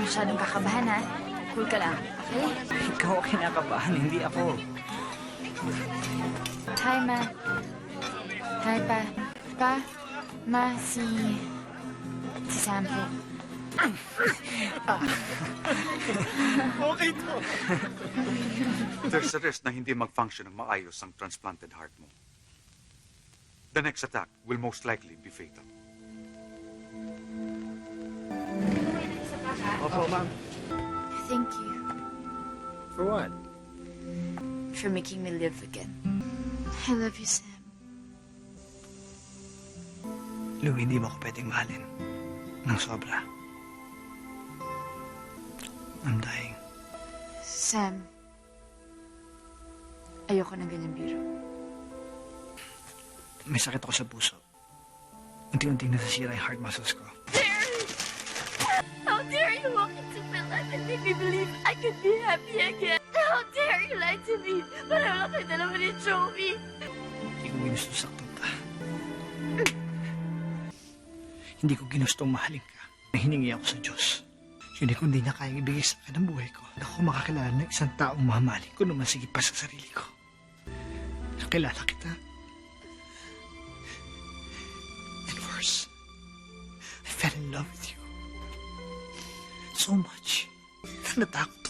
masyadong kakabahan, ha? Cool ka lang, okay? Ikaw ang kinakabahan, hindi ako. Hi, Ma. Hi, Pa. Pa, Ma, si Sam po. Okay to. There's a risk na hindi mag-function ng maayos ang transplanted heart mo. The next attack will most likely be fatal. Opo, ma'am. Thank you For what? for making me live again. I love you, Sam. Lou, hindi mo ako pwedeng mahalin. Nang sobra. I'm dying. Sam, ayoko ng ganyan biro. May sakit ako sa puso. Unti-unting nasasira yung heart muscles ko. How dare you walk into my life and make me believe I could be happy again? How dare you lie to me? Para wala kayo dalawa ni Joey. Hindi ko ginusto saktan ka. Hindi ko ginustong mahalin ka. Hiningi ako sa Diyos. Yun ay kung di niya kayang ibigay sa akin ang buhay ko, ako makakilala ng isang taong mamahalin ko naman sige pa sa sarili ko. Nakilala kita. And worse, I fell in love with you. So much. Natakot